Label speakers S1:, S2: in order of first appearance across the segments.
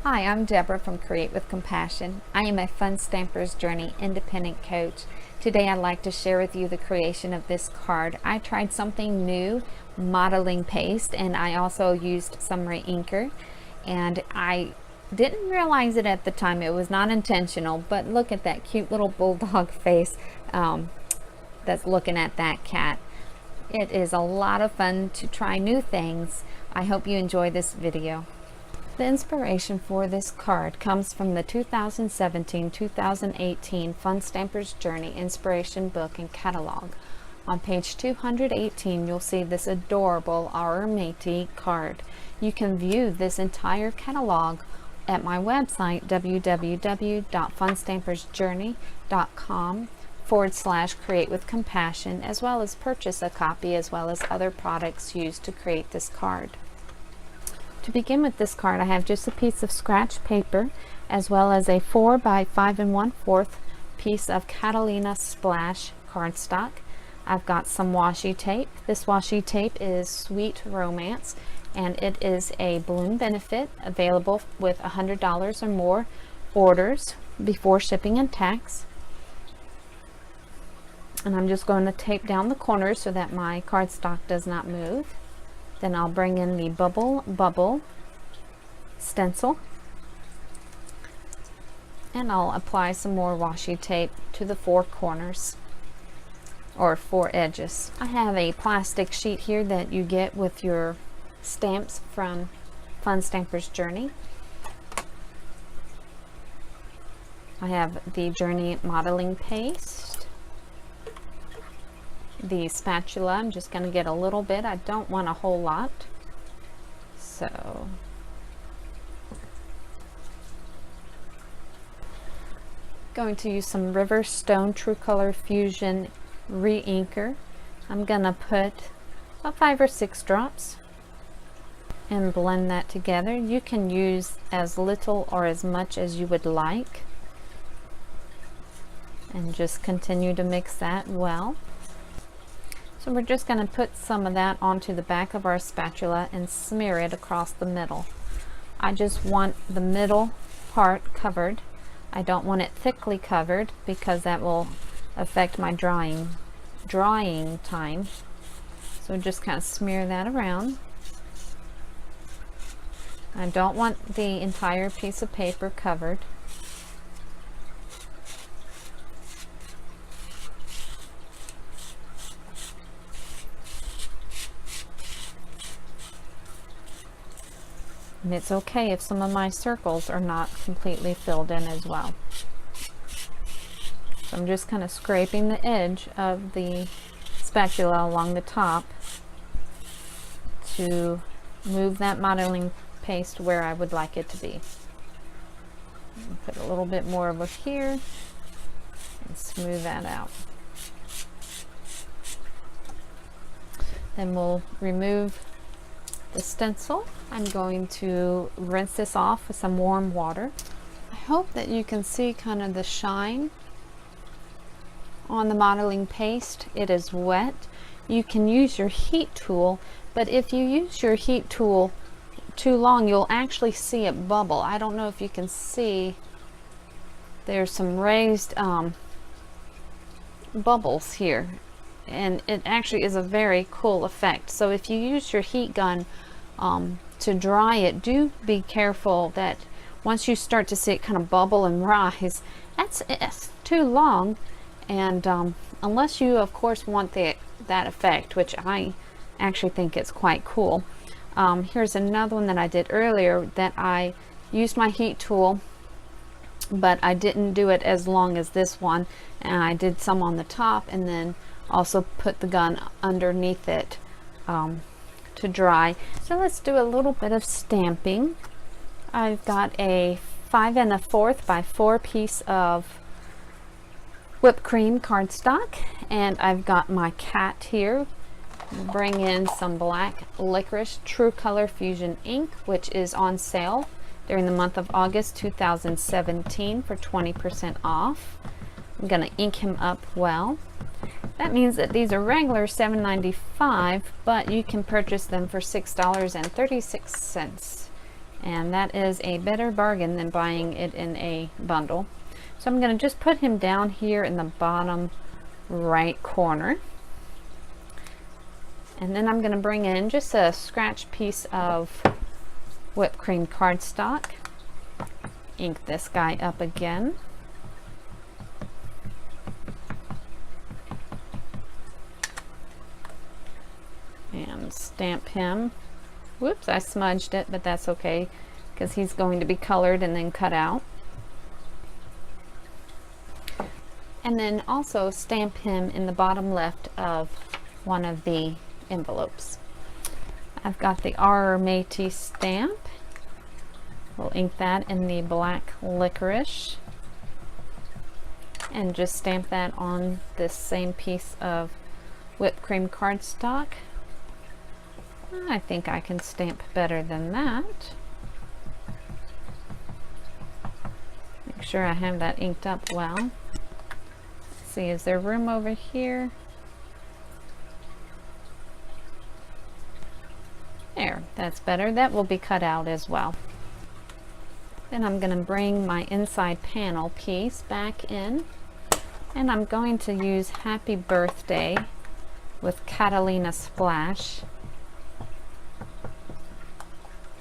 S1: Hi, I'm Deborah from Create with Compassion. I am a Fun Stamper's Journey independent coach. Today I'd like to share with you the creation of this card. I tried something new, modeling paste, and I also used some re-inker, and I didn't realize it at the time. It was not intentional, but look at that cute little bulldog face that's looking at that cat. It is a lot of fun to try new things. I hope you enjoy this video. The inspiration for this card comes from the 2017-2018 Fun Stamper's Journey Inspiration Book and Catalog. On page 218, you'll see this adorable Arrr Matey card. You can view this entire catalog at my website, www.funstampersjourney.com/createwithcompassion, as well as purchase a copy as well as other products used to create this card. To begin with this card, I have just a piece of scratch paper as well as a 4 by 5 1/4 piece of Catalina Splash cardstock. I've got some washi tape. This washi tape is Sweet Romance, and it is a balloon benefit available with $100 or more orders before shipping and tax. And I'm just going to tape down the corners so that my cardstock does not move. Then I'll bring in the bubble stencil, and I'll apply some more washi tape to the 4 corners or 4 edges. I have a plastic sheet here that you get with your stamps from Fun Stamper's Journey. I have the Journey modeling paste, the spatula. I'm just going to get a little bit. I don't want a whole lot. So going to use some River Stone True Color Fusion re-inker. I'm going to put about 5 or 6 drops and blend that together. You can use as little or as much as you would like, and just continue to mix that well. So we're just going to put some of that onto the back of our spatula and smear it across the middle. I just want the middle part covered. I don't want it thickly covered because that will affect my drying time. So just kind of smear that around. I don't want the entire piece of paper covered. And it's okay if some of my circles are not completely filled in as well. So I'm just kind of scraping the edge of the spatula along the top to move that modeling paste where I would like it to be. Put a little bit more over here and smooth that out. Then we'll remove the stencil. I'm going to rinse this off with some warm water. I hope that you can see kind of the shine on the modeling paste. It is wet. You can use your heat tool, but if you use your heat tool too long, you'll actually see it bubble. I don't know if you can see, there's some raised bubbles here, and it actually is a very cool effect. So if you use your heat gun to dry it, do be careful that once you start to see it kind of bubble and rise, it's too long. And unless you of course want that effect, which I actually think it's quite cool. Here's another one that I did earlier that I used my heat tool, but I didn't do it as long as this one, and I did some on the top and then also put the gun underneath it to dry. So let's do a little bit of stamping. I've got a 5 1/4 by 4 piece of whipped cream cardstock, and I've got my cat here. Bring in some black licorice True Color Fusion ink, which is on sale during the month of August 2017 for 20% off. I'm going to ink him up well. That means that these are regular $7.95, but you can purchase them for $6.36. and that is a better bargain than buying it in a bundle. So I'm going to just put him down here in the bottom right corner, and then I'm going to bring in just a scratch piece of whipped cream cardstock, ink this guy up again, and stamp him. Whoops, I smudged it, but that's okay because he's going to be colored and then cut out. And then also stamp him in the bottom left of one of the envelopes. I've got the Arrr Matey stamp. We'll ink that in the black licorice and just stamp that on this same piece of whipped cream cardstock. I think I can stamp better than that. Make sure I have that inked up well. Let's see, is there room over here? There, that's better. That will be cut out as well. Then I'm going to bring my inside panel piece back in, and I'm going to use Happy Birthday with Catalina Splash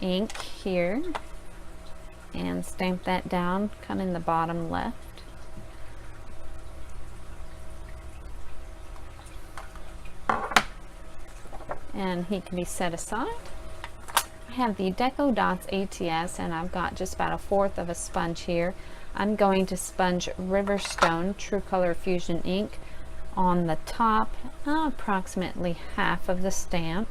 S1: ink here and stamp that down kind of in the bottom left. And he can be set aside. I have the Deco Dots ATS, and I've got just about 1/4 of a sponge here. I'm going to sponge Riverstone True Color Fusion ink on the top, approximately half of the stamp.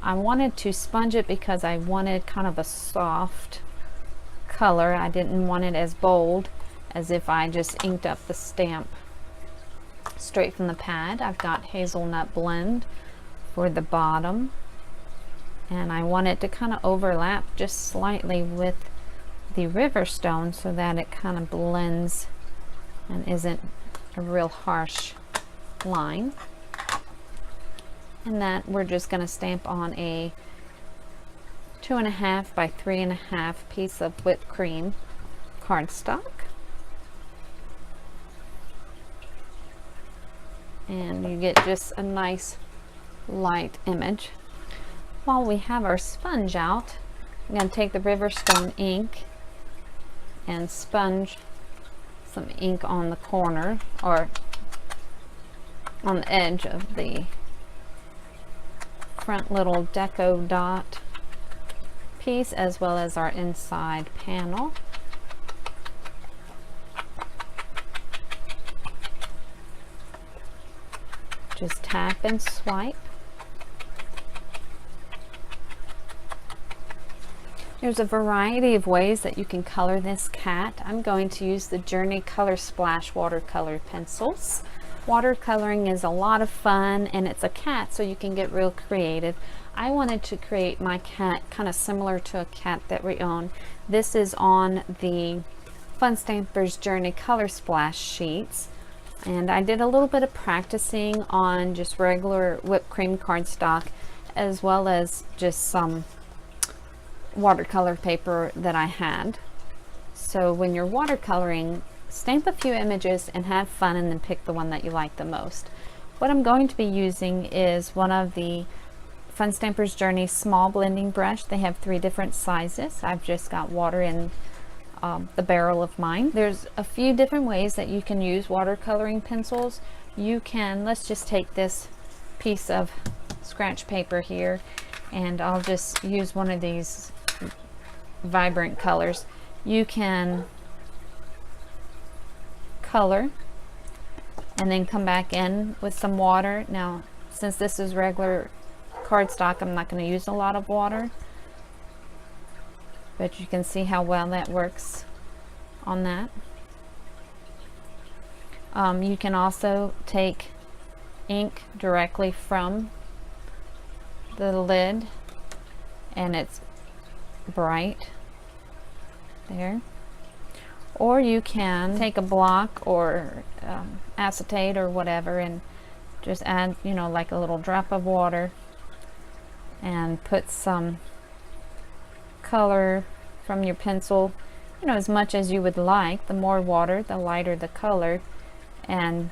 S1: I wanted to sponge it because I wanted kind of a soft color. I didn't want it as bold as if I just inked up the stamp straight from the pad. I've got Hazelnut Blend for the bottom, and I want it to kind of overlap just slightly with the Riverstone so that it kind of blends and isn't a real harsh line. And that we're just going to stamp on a 2.5 by 3.5 piece of whipped cream cardstock. And you get just a nice light image. While we have our sponge out, I'm going to take the Riverstone ink and sponge some ink on the corner or on the edge of the front little Deco Dot piece, as well as our inside panel. Just tap and swipe. There's a variety of ways that you can color this cat. I'm going to use the Journey Color Splash watercolor pencils. Watercoloring is a lot of fun, and it's a cat, so you can get real creative. I wanted to create my cat kind of similar to a cat that we own. This is on the Fun Stampers Journey Color Splash sheets, and I did a little bit of practicing on just regular whipped cream cardstock, as well as just some watercolor paper that I had. So when you're watercoloring, stamp a few images and have fun, and then pick the one that you like the most. What I'm going to be using is one of the Fun Stampers Journey small blending brush. They have 3 different sizes. I've just got water in the barrel of mine. There's a few different ways that you can use watercoloring pencils. You can, let's just take this piece of scratch paper here, and I'll just use one of these vibrant colors. You can color and then come back in with some water. Now, since this is regular cardstock, I'm not going to use a lot of water, but you can see how well that works on that. You can also take ink directly from the lid, and it's bright there. Or you can take a block or acetate or whatever and just add, you know, like a little drop of water and put some color from your pencil, you know, as much as you would like. The more water, the lighter the color, and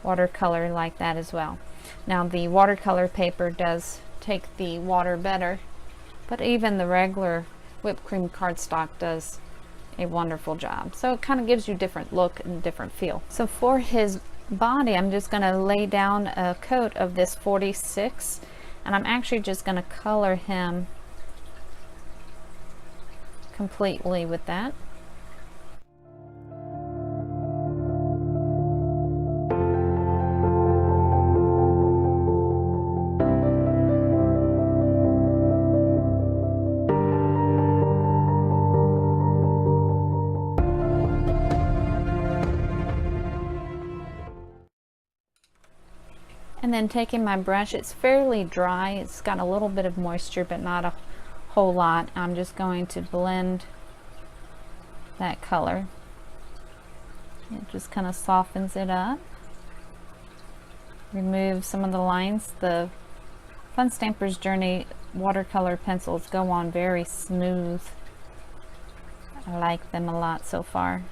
S1: watercolor like that as well. Now the watercolor paper does take the water better, but even the regular whipped cream cardstock does a wonderful job. So it kind of gives you different look and different feel. So for his body, I'm just going to lay down a coat of this 46, and I'm actually just going to color him completely with that. And then taking my brush, it's fairly dry, it's got a little bit of moisture but not a whole lot. I'm just going to blend that color. It just kind of softens it up. Remove some of the lines. The Fun Stamper's Journey watercolor pencils go on very smooth. I like them a lot so far.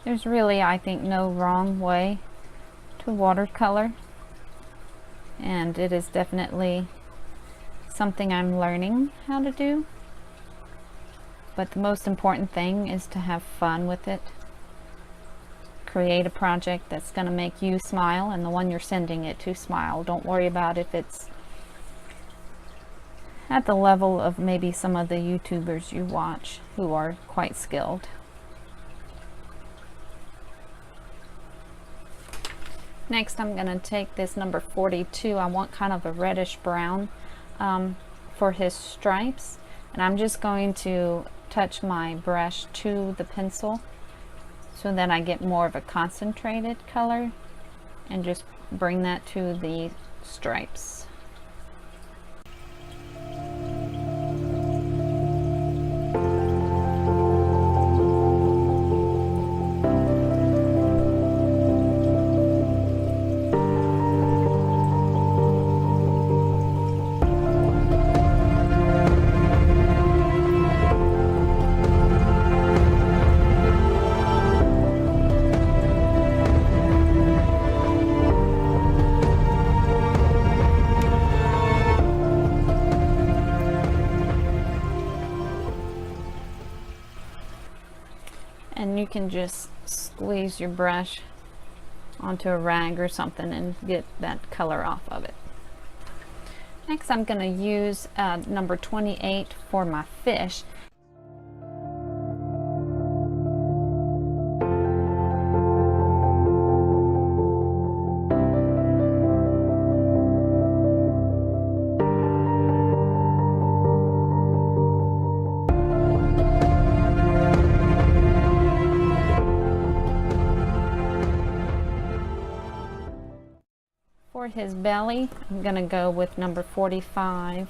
S1: There's really, I think, no wrong way to watercolor, and it is definitely something I'm learning how to do. But the most important thing is to have fun with it. Create a project that's going to make you smile and the one you're sending it to smile. Don't worry about if it's at the level of maybe some of the YouTubers you watch who are quite skilled. Next, I'm going to take this number 42. I want kind of a reddish brown for his stripes, and I'm just going to touch my brush to the pencil so that I get more of a concentrated color, and just bring that to the stripes. And you can just squeeze your brush onto a rag or something and get that color off of it. Next, I'm going to use number 28 for my fish. For his belly, I'm going to go with number 45.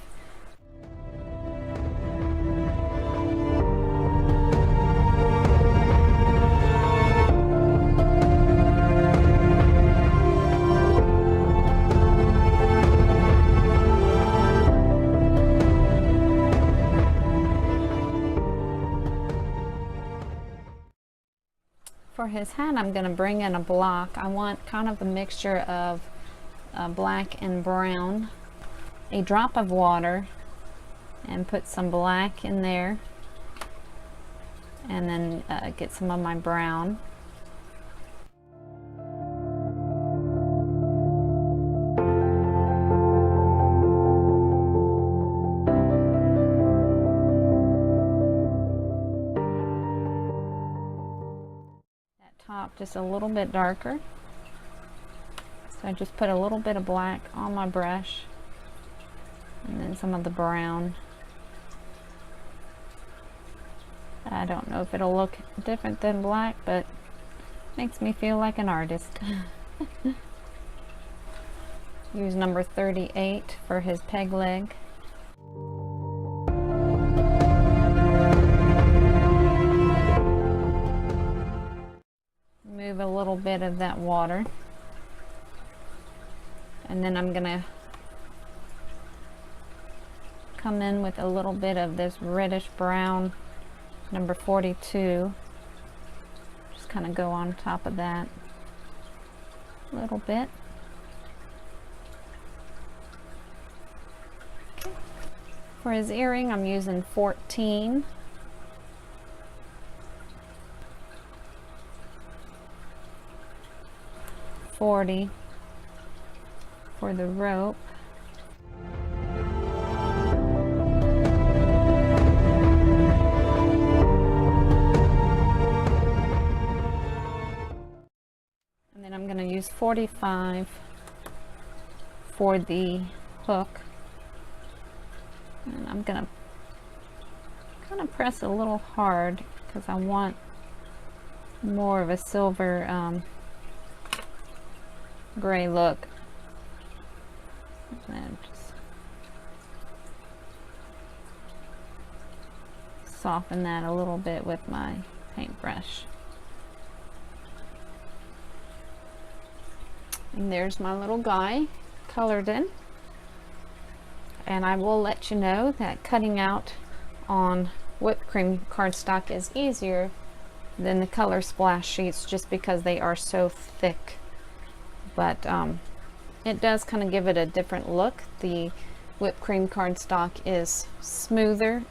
S1: For his hand, I'm going to bring in a block. I want kind of a mixture of black and brown, a drop of water, and put some black in there, and then get some of my brown. That top just a little bit darker. So I just put a little bit of black on my brush, and then some of the brown. I don't know if it'll look different than black, but makes me feel like an artist. Use number 38 for his peg leg. Move a little bit of that water. And then I'm gonna come in with a little bit of this reddish brown, number 42. Just kind of go on top of that a little bit. For his earring, I'm using 14. $40 for the rope. And then I'm going to use 45 for the hook. And I'm going to kind of press a little hard because I want more of a silver gray look. And just soften that a little bit with my paintbrush. And there's my little guy colored in. And I will let you know that cutting out on whipped cream cardstock is easier than the color splash sheets just because they are so thick. But it does kind of give it a different look. The whipped cream cardstock is smoother.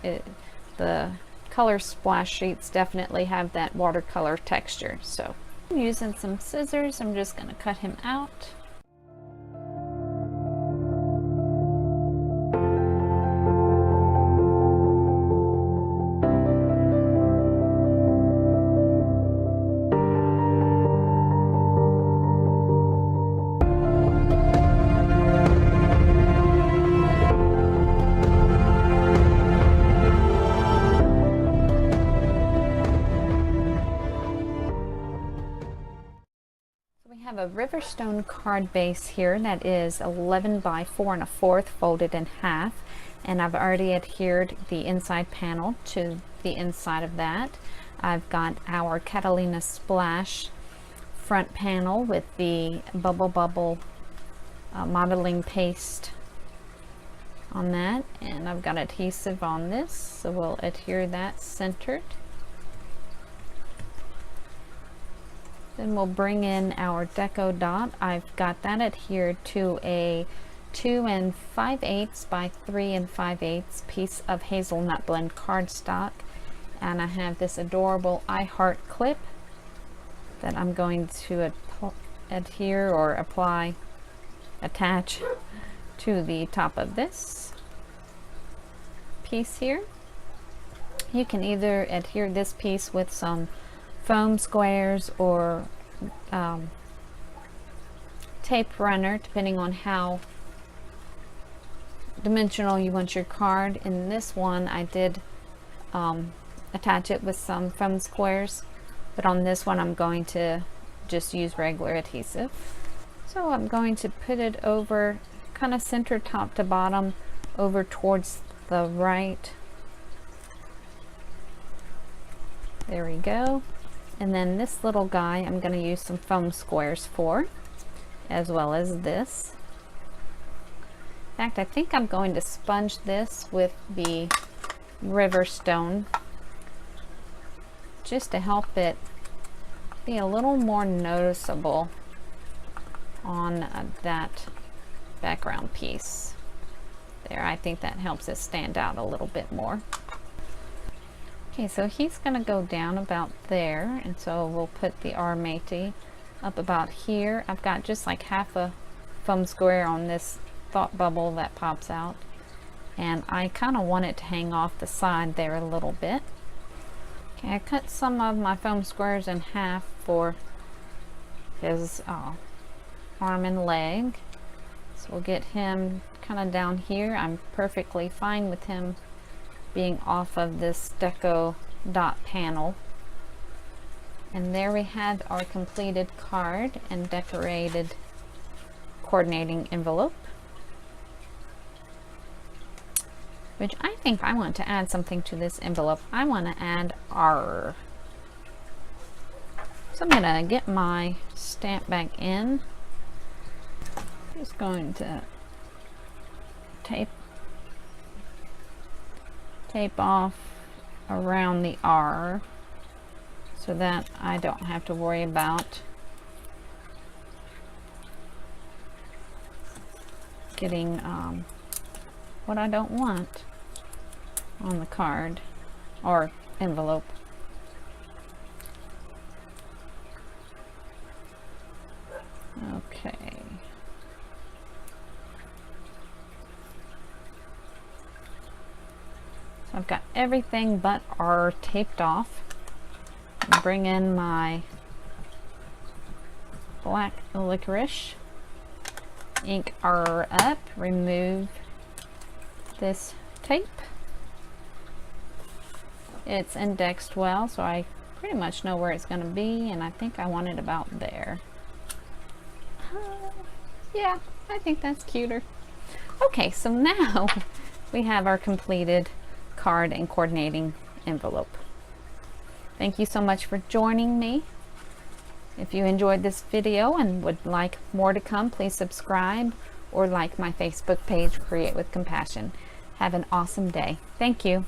S1: The color splash sheets definitely have that watercolor texture. So I'm using some scissors. I'm just going to cut him out. A Riverstone card base here that is 11 by 4 1/4 folded in half, and I've already adhered the inside panel to the inside of that. I've got our Catalina Splash front panel with the bubble modeling paste on that, and I've got adhesive on this, so we'll adhere that centered. Then we'll bring in our deco dot. I've got that adhered to a 2 5/8 by 3 5/8 piece of hazelnut blend cardstock, and I have this adorable I Heart clip that I'm going to adhere or attach to the top of this piece here. You can either adhere this piece with some foam squares or tape runner, depending on how dimensional you want your card. In this one I did attach it with some foam squares, but on this one I'm going to just use regular adhesive. So I'm going to put it over, kind of center top to bottom, over towards the right. There we go. And then this little guy I'm going to use some foam squares for, as well as this. In fact, I think I'm going to sponge this with the Riverstone just to help it be a little more noticeable on that background piece. There, I think that helps it stand out a little bit more. Okay, so he's going to go down about there, and so we'll put the Arrr Matey up about here. I've got just like half a foam square on this thought bubble that pops out, and I kind of want it to hang off the side there a little bit. Okay, I cut some of my foam squares in half for his arm and leg. So we'll get him kind of down here. I'm perfectly fine with him being off of this deco dot panel. And there we have our completed card and decorated coordinating envelope, which I think I want to add something to this envelope. I want to add Arrr. So I'm gonna get my stamp back in. Just going to tape off around the R so that I don't have to worry about getting what I don't want on the card or envelope. Okay. So I've got everything but R taped off. Bring in my black licorice, ink R up, remove this tape. It's indexed well, so I pretty much know where it's going to be, and I think I want it about there. Yeah, I think that's cuter. Okay, so now we have our completed card and coordinating envelope. Thank you so much for joining me. If you enjoyed this video and would like more to come, please subscribe or like my Facebook page, Create with Compassion. Have an awesome day. Thank you.